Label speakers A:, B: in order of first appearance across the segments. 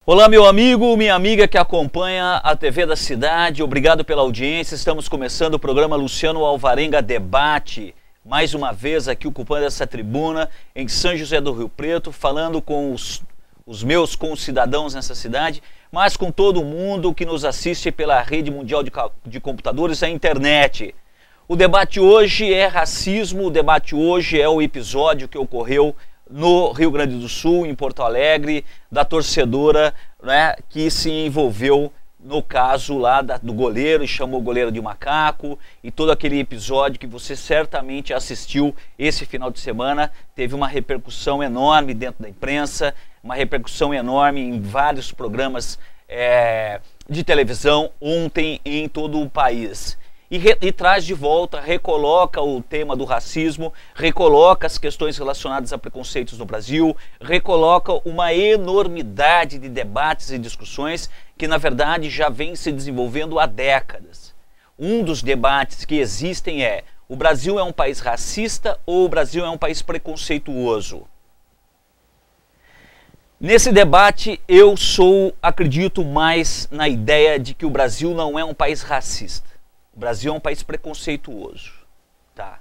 A: Olá, meu amigo, minha amiga que acompanha a TV da cidade, obrigado pela audiência. Estamos começando o programa Luciano Alvarenga Debate, mais uma vez aqui ocupando essa tribuna em São José do Rio Preto, falando com os meus concidadãos nessa cidade, mas com todo mundo que nos assiste pela rede mundial de computadores, a internet. O debate hoje é racismo, o debate hoje é o episódio que ocorreu no Rio Grande do Sul, em Porto Alegre, da torcedora, né, que se envolveu no caso lá do goleiro e chamou o goleiro de macaco, e todo aquele episódio que você certamente assistiu esse final de semana, teve uma repercussão enorme dentro da imprensa, uma repercussão enorme em vários programas de televisão ontem em todo o país. E traz de volta, recoloca o tema do racismo, recoloca as questões relacionadas a preconceitos no Brasil, recoloca uma enormidade de debates e discussões que, na verdade, já vem se desenvolvendo há décadas. Um dos debates que existem é: o Brasil é um país racista ou o Brasil é um país preconceituoso? Nesse debate, eu acredito mais na ideia de que o Brasil não é um país racista. O Brasil é um país preconceituoso, tá?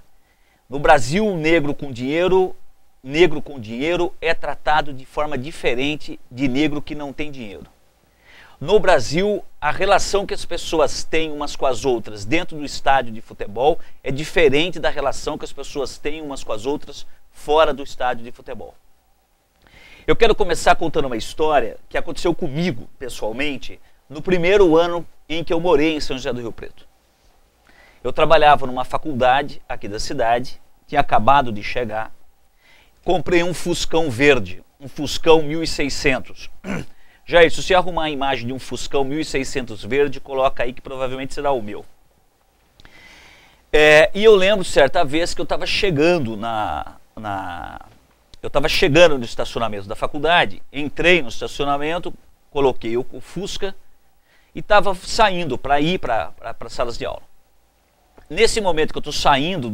A: No Brasil, um negro com dinheiro é tratado de forma diferente de negro que não tem dinheiro. No Brasil, a relação que as pessoas têm umas com as outras dentro do estádio de futebol é diferente da relação que as pessoas têm umas com as outras fora do estádio de futebol. Eu quero começar contando uma história que aconteceu comigo, pessoalmente, no primeiro ano em que eu morei em São José do Rio Preto. Eu trabalhava numa faculdade aqui da cidade, tinha acabado de chegar, comprei um Fuscão verde, um Fuscão 1600. Jair, se você arrumar a imagem de um Fuscão 1600 verde, coloca aí que provavelmente será o meu. E eu lembro certa vez que eu estava chegando no estacionamento da faculdade, entrei no estacionamento, coloquei o Fusca e estava saindo para ir para as salas de aula. Nesse momento que eu estou saindo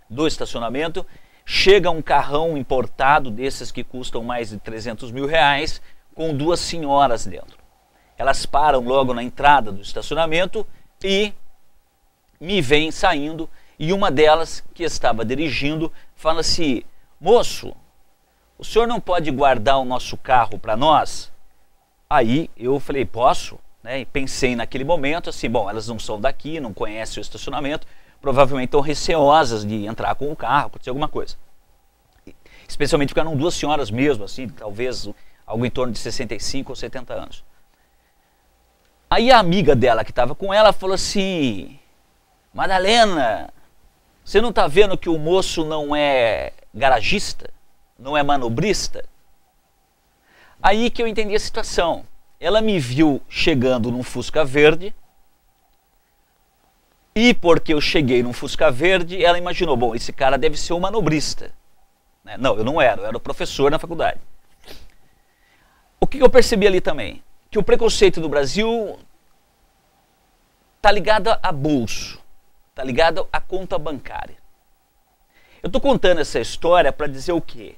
A: do estacionamento, chega um carrão importado desses que custam mais de 300 mil reais, com duas senhoras dentro. Elas param logo na entrada do estacionamento e me veem saindo, e uma delas, que estava dirigindo, fala assim: moço, o senhor não pode guardar o nosso carro para nós? Aí eu falei: posso? E pensei naquele momento assim: bom, elas não são daqui, não conhecem o estacionamento, provavelmente estão receosas de entrar com o carro, acontecer alguma coisa. Especialmente porque eram duas senhoras mesmo, assim, talvez algo em torno de 65 ou 70 anos. Aí a amiga dela que estava com ela falou assim: Madalena, você não está vendo que o moço não é garagista, não é manobrista? Aí que eu entendi a situação. Ela me viu chegando num Fusca verde, e porque eu cheguei num Fusca verde, ela imaginou: bom, esse cara deve ser um manobrista. Não, eu era o professor na faculdade. O que eu percebi ali também? Que o preconceito do Brasil está ligado a bolso, está ligado a conta bancária. Eu estou contando essa história para dizer o quê?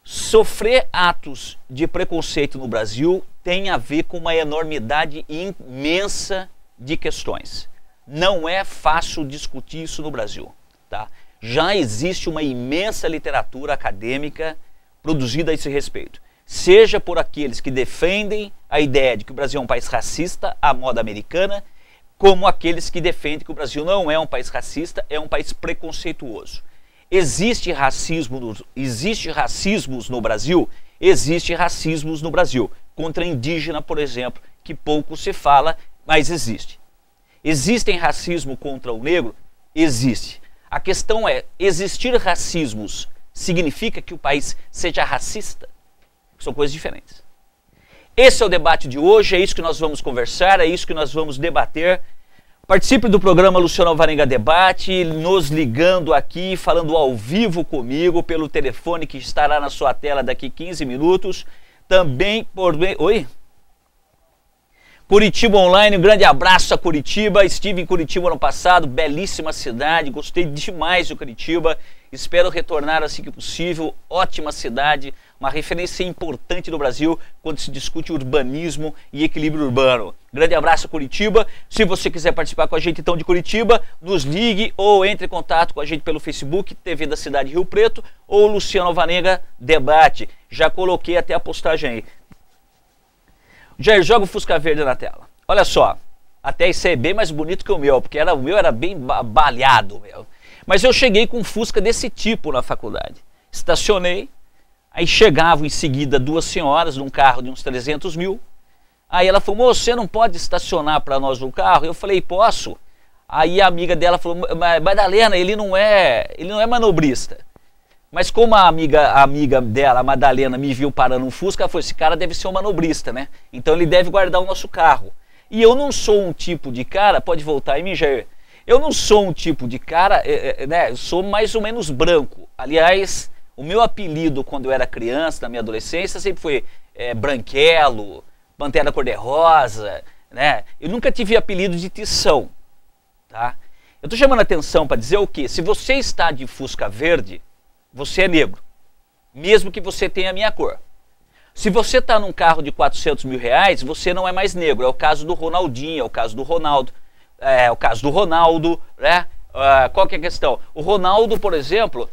A: Sofrer atos de preconceito no Brasil tem a ver com uma enormidade imensa de questões. Não é fácil discutir isso no Brasil, tá? Já existe uma imensa literatura acadêmica produzida a esse respeito. Seja por aqueles que defendem a ideia de que o Brasil é um país racista à moda americana, como aqueles que defendem que o Brasil não é um país racista, é um país preconceituoso. Existe racismos no Brasil? Existe racismos no Brasil. Contra indígena, por exemplo, que pouco se fala, mas existe. Existem racismo contra o negro? Existe. A questão é: existir racismos significa que o país seja racista? São coisas diferentes. Esse é o debate de hoje, é isso que nós vamos conversar, é isso que nós vamos debater. Participe do programa Luciano Alvarenga Debate, nos ligando aqui, falando ao vivo comigo pelo telefone que estará na sua tela daqui 15 minutos. Também por... Oi? Curitiba Online, um grande abraço a Curitiba. Estive em Curitiba ano passado, belíssima cidade, gostei demais de Curitiba. Espero retornar assim que possível, ótima cidade, uma referência importante no Brasil quando se discute urbanismo e equilíbrio urbano. Grande abraço, Curitiba. Se você quiser participar com a gente então de Curitiba, nos ligue ou entre em contato com a gente pelo Facebook, TV da Cidade Rio Preto ou Luciano Alvarenga Debate. Já coloquei até a postagem aí. Jair, joga o Fusca Verde na tela. Olha só, até esse é bem mais bonito que o meu, porque o meu era bem balhado, meu. Mas eu cheguei com um Fusca desse tipo na faculdade. Estacionei, aí chegavam em seguida duas senhoras num carro de uns 300 mil. Aí ela falou, moço, você não pode estacionar para nós no carro? Eu falei, posso. Aí a amiga dela falou, Madalena, ele não é manobrista. Mas como a amiga dela, a Madalena, me viu parando um Fusca, ela falou, esse cara deve ser um manobrista, né? Então ele deve guardar o nosso carro. E eu não sou um tipo de cara, pode voltar aí, Jair. Eu não sou um tipo de cara, né? Eu sou mais ou menos branco. Aliás, o meu apelido quando eu era criança, na minha adolescência, sempre foi Branquelo, Pantera Cor-de-Rosa, né? Eu nunca tive apelido de Tição, tá? Eu tô chamando a atenção para dizer o quê? Se você está de Fusca Verde, você é negro, mesmo que você tenha a minha cor. Se você está num carro de 400 mil reais, você não é mais negro. É o caso do Ronaldinho, é o caso do Ronaldo, é o caso do Ronaldo, né? Qual que é a questão? O Ronaldo, por exemplo,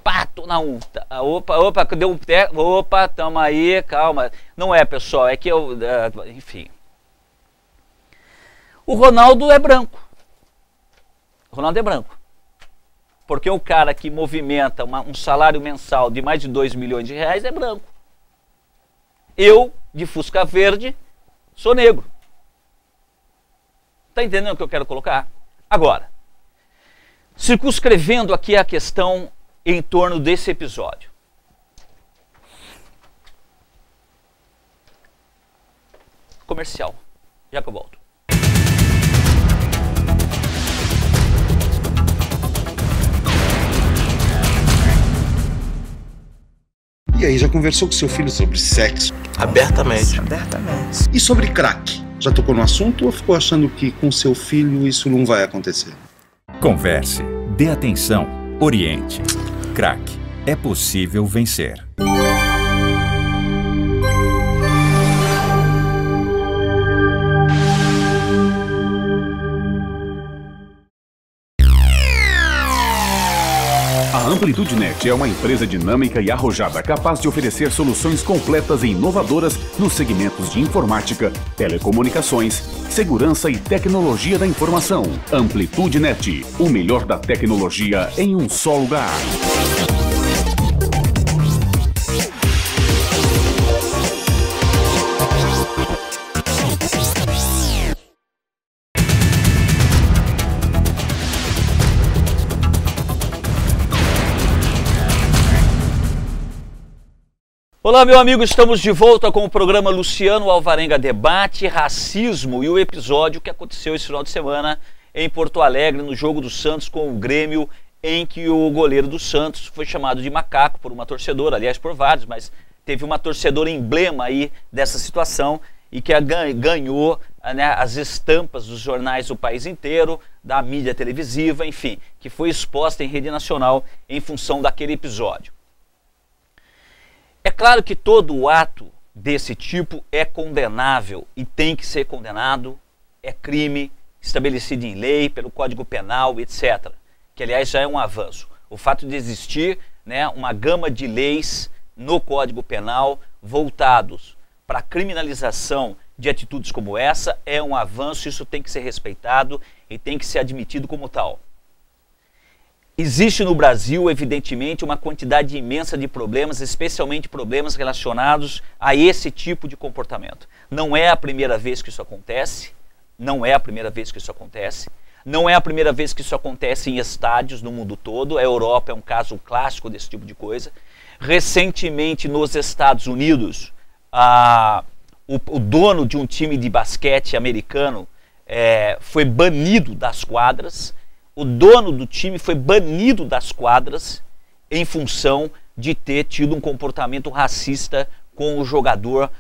A: pato na unta. Opa, deu um teco. Opa, tamo aí, calma. Não é, pessoal, é que eu. Enfim. O Ronaldo é branco. O Ronaldo é branco. Porque o cara que movimenta um salário mensal de mais de 2 milhões de reais é branco. Eu, de Fusca Verde, sou negro. Tá entendendo o que eu quero colocar? Agora, circunscrevendo aqui a questão em torno desse episódio. Comercial. Já que eu volto.
B: E aí, já conversou com seu filho sobre sexo?
C: Abertamente.
B: E sobre crack? Já tocou no assunto ou ficou achando que com seu filho isso não vai acontecer?
D: Converse, dê atenção, oriente. Crack. É possível vencer.
E: A AmplitudeNet é uma empresa dinâmica e arrojada capaz de oferecer soluções completas e inovadoras nos segmentos de informática, telecomunicações, segurança e tecnologia da informação. AmplitudeNet, o melhor da tecnologia em um só lugar.
A: Olá, meu amigo, estamos de volta com o programa Luciano Alvarenga Debate, Racismo e o episódio que aconteceu esse final de semana em Porto Alegre, no jogo do Santos com o Grêmio, em que o goleiro do Santos foi chamado de macaco por uma torcedora, aliás por vários, mas teve uma torcedora emblema aí dessa situação e que ganhou, né, as estampas dos jornais do país inteiro, da mídia televisiva, enfim, que foi exposta em rede nacional em função daquele episódio. É claro que todo ato desse tipo é condenável e tem que ser condenado, é crime estabelecido em lei, pelo Código Penal, etc. Que, aliás, já é um avanço. O fato de existir, né, uma gama de leis no Código Penal voltados para a criminalização de atitudes como essa é um avanço, isso tem que ser respeitado e tem que ser admitido como tal. Existe no Brasil, evidentemente, uma quantidade imensa de problemas, especialmente problemas relacionados a esse tipo de comportamento. Não é a primeira vez que isso acontece, não é a primeira vez que isso acontece, não é a primeira vez que isso acontece em estádios no mundo todo, a Europa é um caso clássico desse tipo de coisa. Recentemente, nos Estados Unidos, o dono de um time de basquete americano foi banido das quadras. O dono do time foi banido das quadras em função de ter tido um comportamento racista com o jogador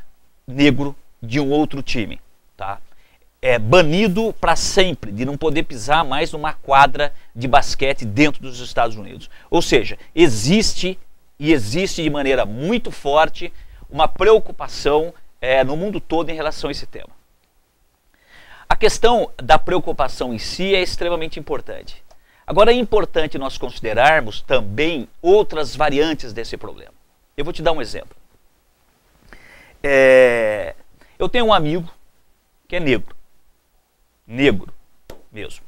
A: negro de um outro time, tá? É banido para sempre, de não poder pisar mais numa quadra de basquete dentro dos Estados Unidos. Ou seja, existe e existe de maneira muito forte uma preocupação no mundo todo em relação a esse tema. A questão da preocupação em si é extremamente importante. Agora é importante nós considerarmos também outras variantes desse problema. Eu vou te dar um exemplo. Eu tenho um amigo que é negro mesmo.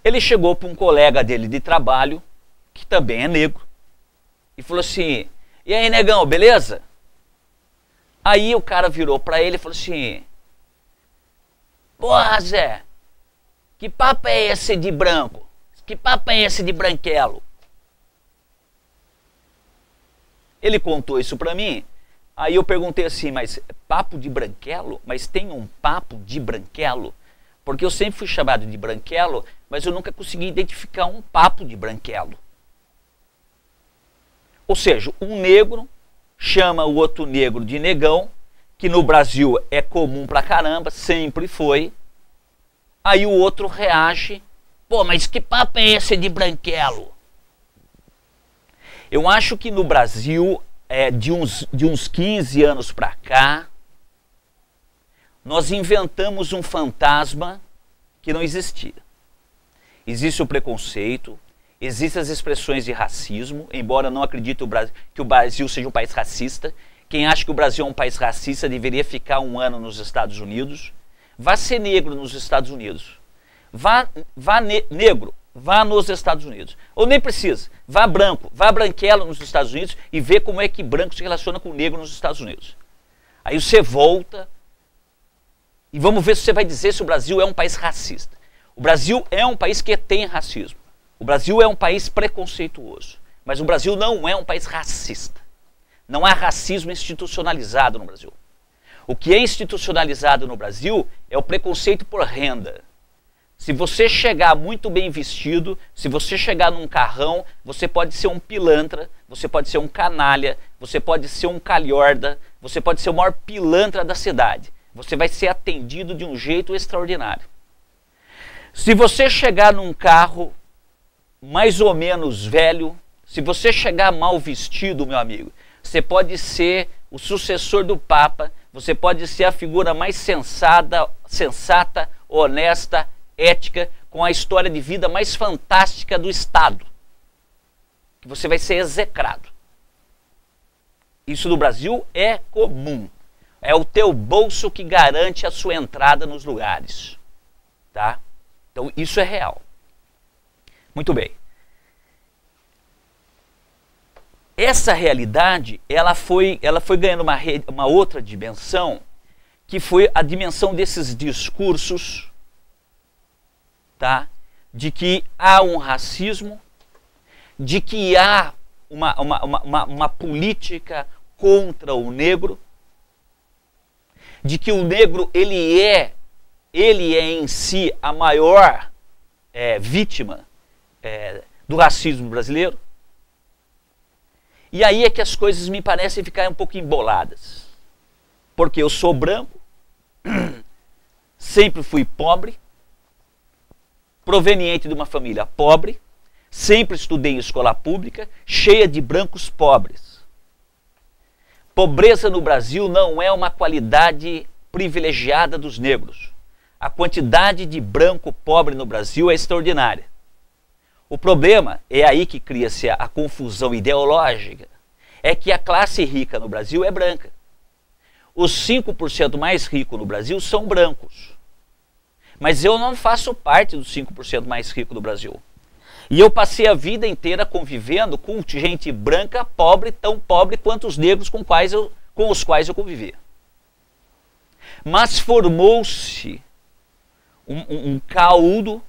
A: Ele chegou para um colega dele de trabalho, que também é negro, e falou assim: e aí, negão, beleza? Aí o cara virou para ele e falou assim: porra, Zé, que papo é esse de branco? Que papo é esse de branquelo? Ele contou isso para mim, aí eu perguntei assim: mas papo de branquelo? Mas tem um papo de branquelo? Porque eu sempre fui chamado de branquelo, mas eu nunca consegui identificar um papo de branquelo. Ou seja, um negro chama o outro negro de negão, que no Brasil é comum pra caramba, sempre foi. Aí o outro reage: pô, mas que papo é esse de branquelo? Eu acho que no Brasil, de uns 15 anos pra cá, nós inventamos um fantasma que não existia. Existe o preconceito, existem as expressões de racismo, embora eu não acredite que o Brasil seja um país racista. Quem acha que o Brasil é um país racista deveria ficar um ano nos Estados Unidos. Vá ser negro nos Estados Unidos. Negro, vá nos Estados Unidos. Ou nem precisa, vá branco, vá branquelo nos Estados Unidos e vê como é que branco se relaciona com negro nos Estados Unidos. Aí você volta e vamos ver se você vai dizer se o Brasil é um país racista. O Brasil é um país que tem racismo. O Brasil é um país preconceituoso. Mas o Brasil não é um país racista. Não há racismo institucionalizado no Brasil. O que é institucionalizado no Brasil é o preconceito por renda. Se você chegar muito bem vestido, se você chegar num carrão, você pode ser um pilantra, você pode ser um canalha, você pode ser um calhorda, você pode ser o maior pilantra da cidade. Você vai ser atendido de um jeito extraordinário. Se você chegar num carro mais ou menos velho, se você chegar mal vestido, meu amigo, você pode ser o sucessor do Papa, você pode ser a figura mais sensata, honesta, ética, com a história de vida mais fantástica do Estado. Que você vai ser execrado. Isso no Brasil é comum. É o teu bolso que garante a sua entrada nos lugares. Tá? Então isso é real. Muito bem. Essa realidade, ela foi ganhando uma outra dimensão, que foi a dimensão desses discursos, tá? De que há um racismo, de que há uma política contra o negro, de que o negro ele é em si a maior vítima do racismo brasileiro. E aí é que as coisas me parecem ficar um pouco emboladas. Porque eu sou branco, sempre fui pobre, proveniente de uma família pobre, sempre estudei em escola pública, cheia de brancos pobres. Pobreza no Brasil não é uma qualidade privilegiada dos negros. A quantidade de branco pobre no Brasil é extraordinária. O problema, é aí que cria-se a confusão ideológica, é que a classe rica no Brasil é branca. Os 5% mais ricos no Brasil são brancos. Mas eu não faço parte dos 5% mais ricos do Brasil. E eu passei a vida inteira convivendo com gente branca, pobre, tão pobre quanto os negros com os quais eu convivia. Mas formou-se um caldo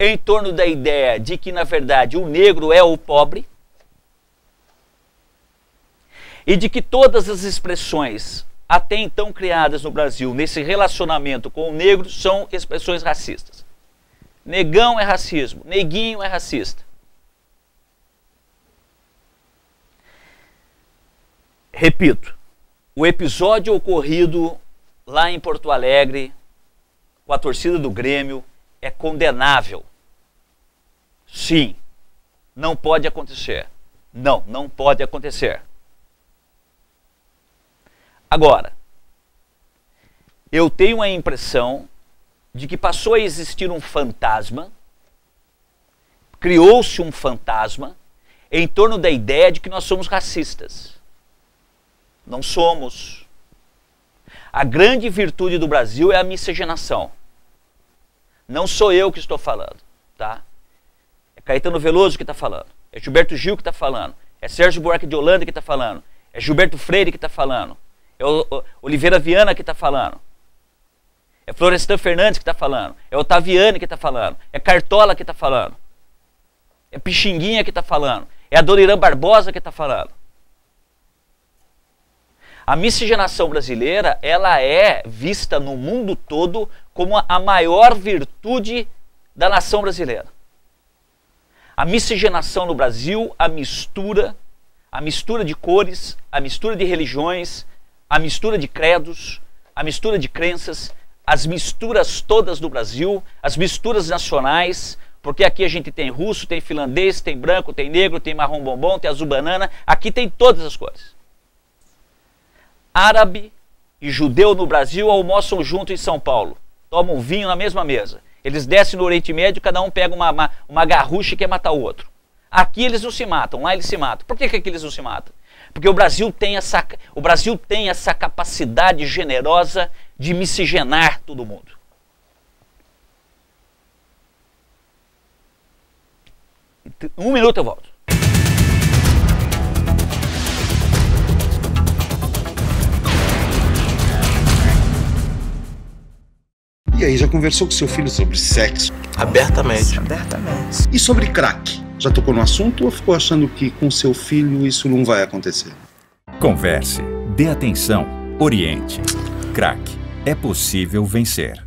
A: em torno da ideia de que, na verdade, o negro é o pobre e de que todas as expressões até então criadas no Brasil nesse relacionamento com o negro são expressões racistas. Negão é racismo, neguinho é racista. Repito, o episódio ocorrido lá em Porto Alegre com a torcida do Grêmio é condenável. Sim, não pode acontecer. Não, não pode acontecer. Agora, eu tenho a impressão de que passou a existir um fantasma, criou-se um fantasma em torno da ideia de que nós somos racistas. Não somos. A grande virtude do Brasil é a miscigenação. Não sou eu que estou falando, tá? É Caetano Veloso que está falando, é Gilberto Gil que está falando, é Sérgio Buarque de Holanda que está falando, é Gilberto Freire que está falando, é o Oliveira Viana que está falando, é Florestan Fernandes que está falando, é Otaviani que está falando, é Cartola que está falando, é Pixinguinha que está falando, é a Dona Irã Barbosa que está falando. A miscigenação brasileira, ela é vista no mundo todo como a maior virtude da nação brasileira. A miscigenação no Brasil, a mistura de cores, a mistura de religiões, a mistura de credos, a mistura de crenças, as misturas todas do Brasil, as misturas nacionais, porque aqui a gente tem russo, tem finlandês, tem branco, tem negro, tem marrom bombom, tem azul banana, aqui tem todas as cores. Árabe e judeu no Brasil almoçam junto em São Paulo, tomam vinho na mesma mesa. Eles descem no Oriente Médio, cada um pega uma garrucha e quer matar o outro. Aqui eles não se matam, lá eles se matam. Por que aqui eles não se matam? Porque o Brasil tem essa capacidade generosa de miscigenar todo mundo. Um minuto eu volto.
B: E aí, já conversou com seu filho sobre sexo?
C: Abertamente.
B: E sobre crack? Já tocou no assunto ou ficou achando que com seu filho isso não vai acontecer?
D: Converse, dê atenção, oriente. Crack, é possível vencer.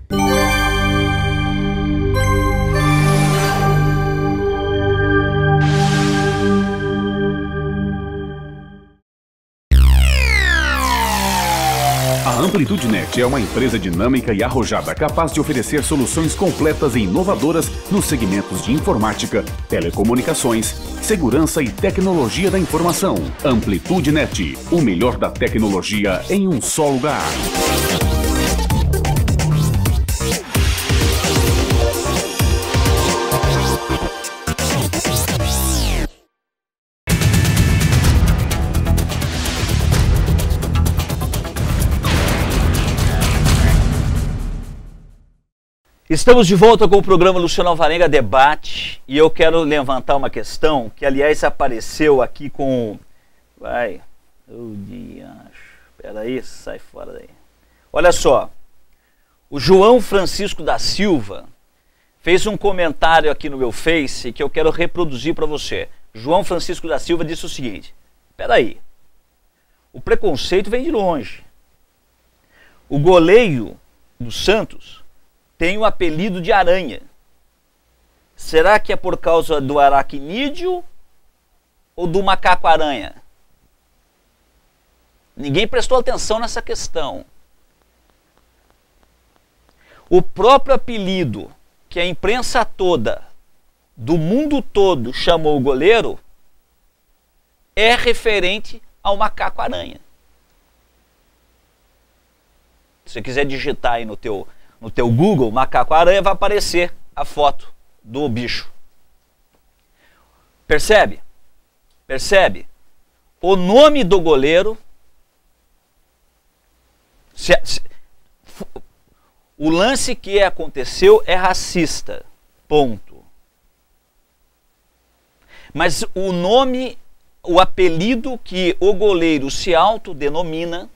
E: A Amplitude Net é uma empresa dinâmica e arrojada capaz de oferecer soluções completas e inovadoras nos segmentos de informática, telecomunicações, segurança e tecnologia da informação. Amplitude Net, o melhor da tecnologia em um só lugar.
A: Estamos de volta com o programa Luciano Alvarenga Debate e eu quero levantar uma questão que, aliás, apareceu aqui com... Peraí, sai fora daí. Olha só, o João Francisco da Silva fez um comentário aqui no meu Face que eu quero reproduzir para você. João Francisco da Silva disse o seguinte: peraí, o preconceito vem de longe. O goleiro do Santos tem o apelido de Aranha. Será que é por causa do aracnídeo ou do macaco-aranha? Ninguém prestou atenção nessa questão. O próprio apelido que a imprensa toda, do mundo todo, chamou o goleiro é referente ao macaco-aranha. Se você quiser digitar aí no teu Google, macaco-aranha, vai aparecer a foto do bicho. Percebe? Percebe? O nome do goleiro... o lance que aconteceu é racista. Ponto. Mas o nome, o apelido que o goleiro se autodenomina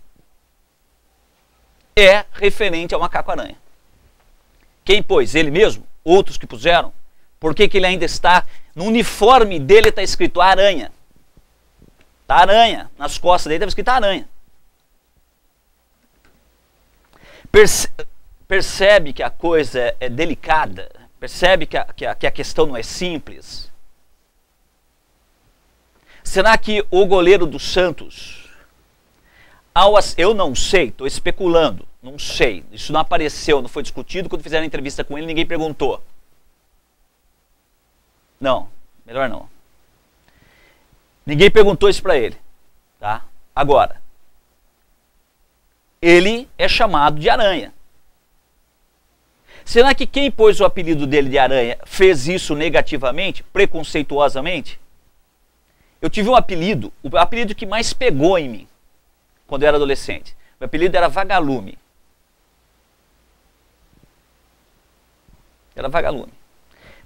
A: é referente ao macaco-aranha. Quem pôs? Ele mesmo? Outros que puseram? Por que ele ainda está... No uniforme dele está escrito Aranha. Está Aranha. Nas costas dele está escrito Aranha. Percebe que a coisa é delicada? Percebe que a questão não é simples? Será que o goleiro do Santos... Eu não sei, estou especulando. Não sei, isso não apareceu, não foi discutido. Quando fizeram a entrevista com ele, ninguém perguntou. Não, melhor não. Ninguém perguntou isso para ele. Tá? Agora, ele é chamado de Aranha. Será que quem pôs o apelido dele de Aranha fez isso negativamente, preconceituosamente? Eu tive um apelido, o apelido que mais pegou em mim, quando eu era adolescente. Meu apelido era Vagalume. Era Vagalume.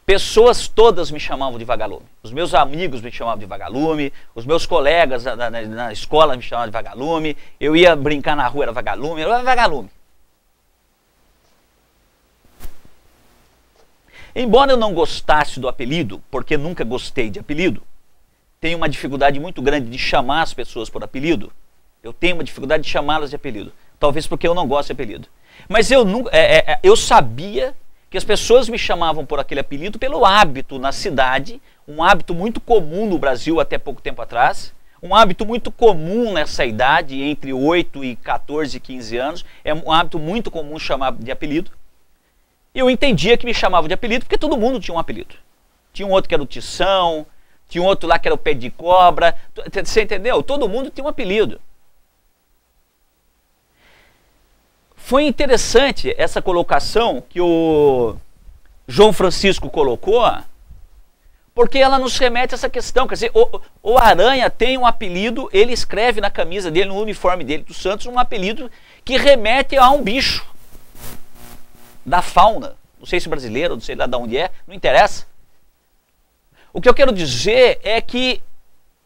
A: Pessoas todas me chamavam de Vagalume. Os meus amigos me chamavam de Vagalume, os meus colegas na escola me chamavam de Vagalume, eu ia brincar na rua, era Vagalume, era Vagalume. Embora eu não gostasse do apelido, porque nunca gostei de apelido, tenho uma dificuldade muito grande de chamar as pessoas por apelido. Eu tenho uma dificuldade de chamá-las de apelido. Talvez porque eu não gosto de apelido. Mas eu sabia que as pessoas me chamavam por aquele apelido pelo hábito na cidade, um hábito muito comum no Brasil até pouco tempo atrás, um hábito muito comum nessa idade, entre 8 e 14, 15 anos, é um hábito muito comum chamar de apelido. Eu entendia que me chamavam de apelido porque todo mundo tinha um apelido. Tinha um outro que era o Tição, tinha um outro lá que era o Pé de Cobra, você entendeu? Todo mundo tinha um apelido. Foi interessante essa colocação que o João Francisco colocou, porque ela nos remete a essa questão. Quer dizer, o Aranha tem um apelido, ele escreve na camisa dele, no uniforme dele do Santos, um apelido que remete a um bicho da fauna. Não sei se brasileiro, não sei lá de onde é, não interessa. O que eu quero dizer é que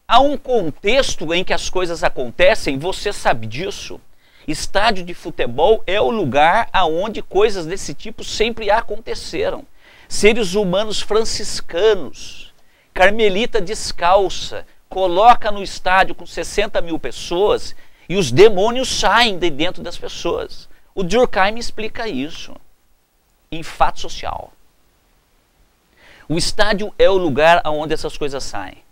A: há um contexto em que as coisas acontecem, você sabe disso. Estádio de futebol é o lugar onde coisas desse tipo sempre aconteceram. Seres humanos franciscanos, carmelita descalça, coloca no estádio com 60 mil pessoas e os demônios saem de dentro das pessoas. O Durkheim explica isso em Fato Social. O estádio é o lugar onde essas coisas saem.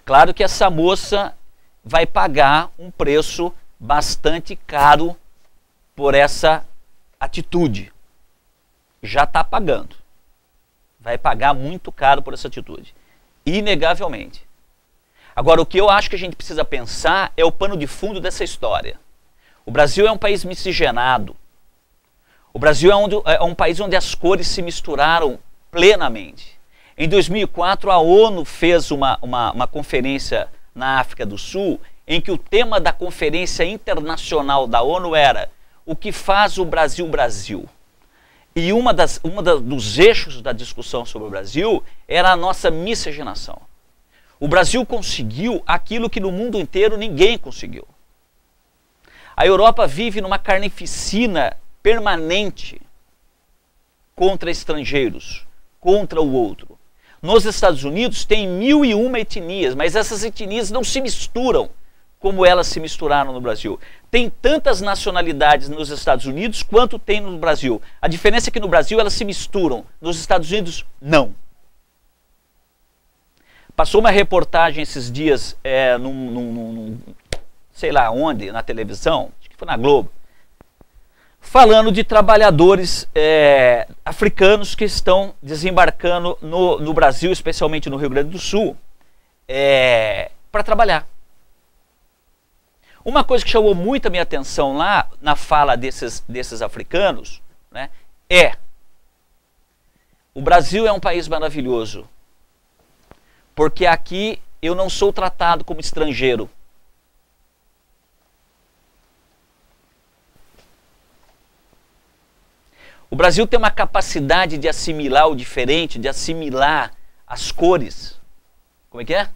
A: Claro que essa moça vai pagar um preço bastante caro por essa atitude. Já está pagando. Vai pagar muito caro por essa atitude. Inegavelmente. Agora, o que eu acho que a gente precisa pensar é o pano de fundo dessa história. O Brasil é um país miscigenado. O Brasil é um país onde as cores se misturaram plenamente. Em 2004, a ONU fez uma conferência na África do Sul, em que o tema da conferência internacional da ONU era o que faz o Brasil Brasil. E dos eixos da discussão sobre o Brasil era a nossa miscigenação. O Brasil conseguiu aquilo que no mundo inteiro ninguém conseguiu. A Europa vive numa carnificina permanente contra estrangeiros, contra o outro. Nos Estados Unidos tem 1001 etnias, mas essas etnias não se misturam como elas se misturaram no Brasil. Tem tantas nacionalidades nos Estados Unidos quanto tem no Brasil. A diferença é que no Brasil elas se misturam, nos Estados Unidos não. Passou uma reportagem esses dias, sei lá onde, na televisão, acho que foi na Globo, falando de trabalhadores africanos que estão desembarcando no Brasil, especialmente no Rio Grande do Sul, para trabalhar. Uma coisa que chamou muito a minha atenção lá, na fala desses africanos, né, o Brasil é um país maravilhoso, porque aqui eu não sou tratado como estrangeiro. O Brasil tem uma capacidade de assimilar o diferente, de assimilar as cores. Como é que é?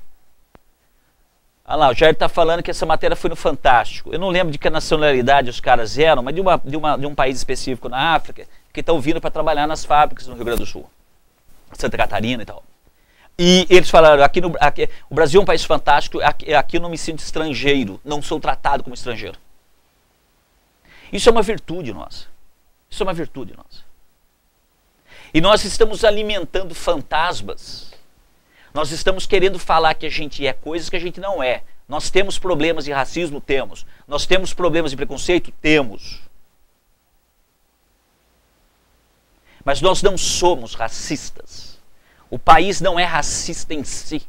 A: Ah lá, o Jair está falando que essa matéria foi no Fantástico. Eu não lembro de que nacionalidade os caras eram, mas de um país específico na África, que estão vindo para trabalhar nas fábricas no Rio Grande do Sul, Santa Catarina e tal. E eles falaram, o Brasil é um país fantástico, aqui eu não me sinto estrangeiro, não sou tratado como estrangeiro. Isso é uma virtude nossa. Isso é uma virtude nossa. E nós estamos alimentando fantasmas. Nós estamos querendo falar que a gente é coisas que a gente não é. Nós temos problemas de racismo? Temos. Nós temos problemas de preconceito? Temos. Mas nós não somos racistas. O país não é racista em si.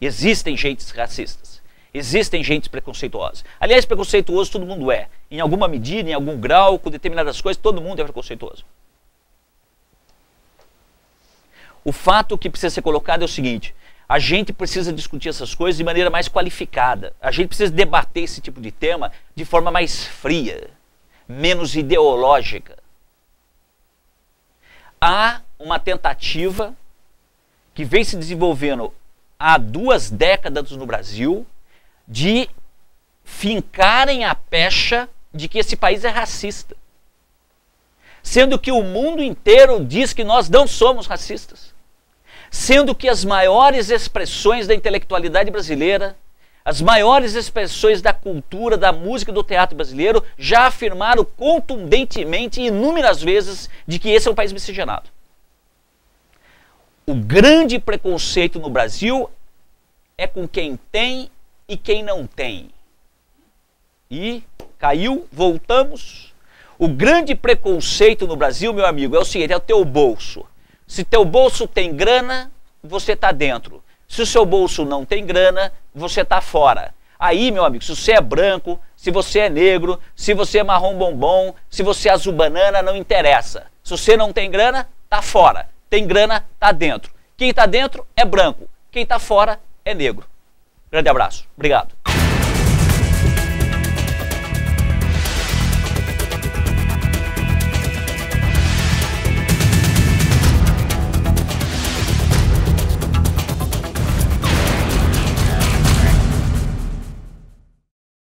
A: Existem gentes racistas. Existem gentes preconceituosas. Aliás, preconceituoso todo mundo é. Em alguma medida, em algum grau, com determinadas coisas, todo mundo é preconceituoso. O fato que precisa ser colocado é o seguinte: a gente precisa discutir essas coisas de maneira mais qualificada. A gente precisa debater esse tipo de tema de forma mais fria, menos ideológica. Há uma tentativa que vem se desenvolvendo há 2 décadas no Brasil de fincarem a pecha de que esse país é racista. Sendo que o mundo inteiro diz que nós não somos racistas. Sendo que as maiores expressões da intelectualidade brasileira, as maiores expressões da cultura, da música e do teatro brasileiro já afirmaram contundentemente inúmeras vezes de que esse é um país miscigenado. O grande preconceito no Brasil é com quem tem e quem não tem. E caiu, voltamos. O grande preconceito no Brasil, meu amigo, é o seguinte: é o teu bolso. Se teu bolso tem grana, você está dentro. Se o seu bolso não tem grana, você está fora. Aí, meu amigo, se você é branco, se você é negro, se você é marrom bombom, se você é azul banana, não interessa. Se você não tem grana, está fora. Tem grana, está dentro. Quem está dentro é branco. Quem está fora é negro. Grande abraço. Obrigado.